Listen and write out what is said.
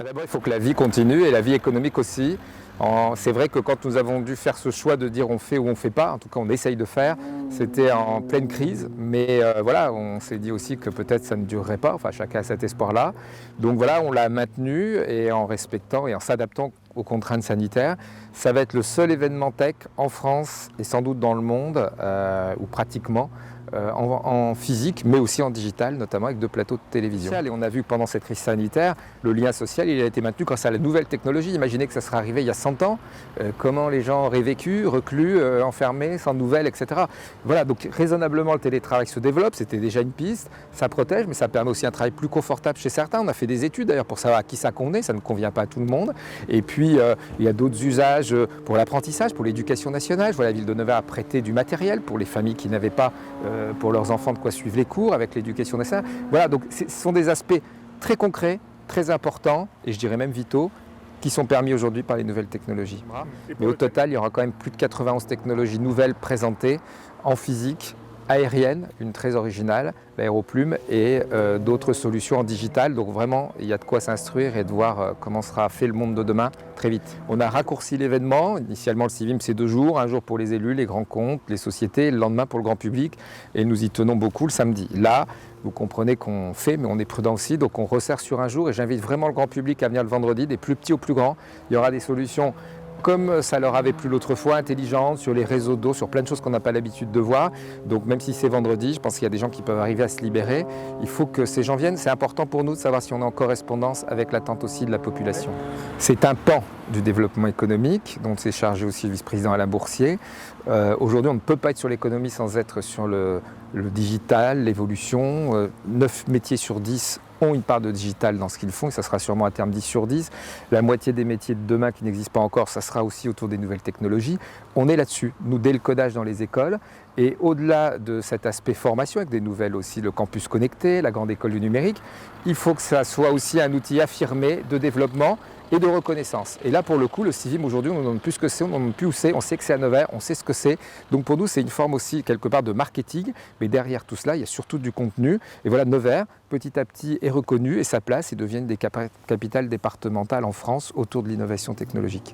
D'abord, il faut que la vie continue et la vie économique aussi. C'est vrai que quand nous avons dû faire ce choix de dire on fait ou on ne fait pas, en tout cas on essaye de faire, c'était en pleine crise. Mais voilà, on s'est dit aussi que peut-être ça ne durerait pas, enfin chacun a cet espoir-là. Donc voilà, on l'a maintenu et en respectant et en s'adaptant aux contraintes sanitaires. Ça va être le seul événement tech en France et sans doute dans le monde, ou pratiquement, en physique, mais aussi en digital, notamment avec 2 plateaux de télévision. Et on a vu que pendant cette crise sanitaire, le lien social il a été maintenu grâce à la nouvelle technologie. Imaginez que ça serait arrivé il y a 100 ans, comment les gens auraient vécu, reclus, enfermés, sans nouvelles, etc. Voilà, donc raisonnablement le télétravail se développe, c'était déjà une piste, ça protège, mais ça permet aussi un travail plus confortable chez certains. On a fait des études d'ailleurs pour savoir à qui ça convenait, ça ne convient pas à tout le monde. Et puis il y a d'autres usages pour l'apprentissage, pour l'éducation nationale. Je vois la ville de Nevers a prêté du matériel pour les familles qui n'avaient pas pour leurs enfants de quoi suivre les cours avec l'éducation nationale. Voilà, donc ce sont des aspects très concrets, très importants, et je dirais même vitaux, qui sont permis aujourd'hui par les nouvelles technologies. Mais au total, il y aura quand même plus de 91 technologies nouvelles présentées en physique, aérienne, une très originale, l'aéroplume, et d'autres solutions en digital. Donc vraiment, il y a de quoi s'instruire et de voir comment sera fait le monde de demain très vite. On a raccourci l'événement. Initialement, le CIVIM, c'est 2 jours. Un jour pour les élus, les grands comptes, les sociétés, le lendemain pour le grand public. Et nous y tenons beaucoup le samedi. Là, vous comprenez qu'on fait, mais on est prudent aussi. Donc on resserre sur un jour et j'invite vraiment le grand public à venir le vendredi, des plus petits aux plus grands. Il y aura des solutions comme ça leur avait plu l'autre fois, intelligentes, sur les réseaux d'eau, sur plein de choses qu'on n'a pas l'habitude de voir. Donc même si c'est vendredi, je pense qu'il y a des gens qui peuvent arriver à se libérer. Il faut que ces gens viennent. C'est important pour nous de savoir si on est en correspondance avec l'attente aussi de la population. C'est un pan du développement économique, dont s'est chargé aussi le vice-président Alain Boursier. Aujourd'hui, on ne peut pas être sur l'économie sans être sur le digital, l'évolution. 9 métiers sur 10 ont une part de digital dans ce qu'ils font, et ça sera sûrement à terme 10 sur 10. La moitié des métiers de demain qui n'existent pas encore, ça sera aussi autour des nouvelles technologies. On est là-dessus, nous, dès le codage dans les écoles. Et au-delà de cet aspect formation, avec des nouvelles aussi, le campus connecté, la grande école du numérique, il faut que ça soit aussi un outil affirmé de développement et de reconnaissance. Et là, pour le coup, le CIVIM, aujourd'hui, on ne demande plus ce que c'est, on ne demande plus où c'est, on sait que c'est à Nevers, on sait ce que c'est. Donc pour nous, c'est une forme aussi, quelque part, de marketing. Mais derrière tout cela, il y a surtout du contenu. Et voilà, Nevers, petit à petit, est reconnu et sa place et devient une des capitales départementales en France autour de l'innovation technologique.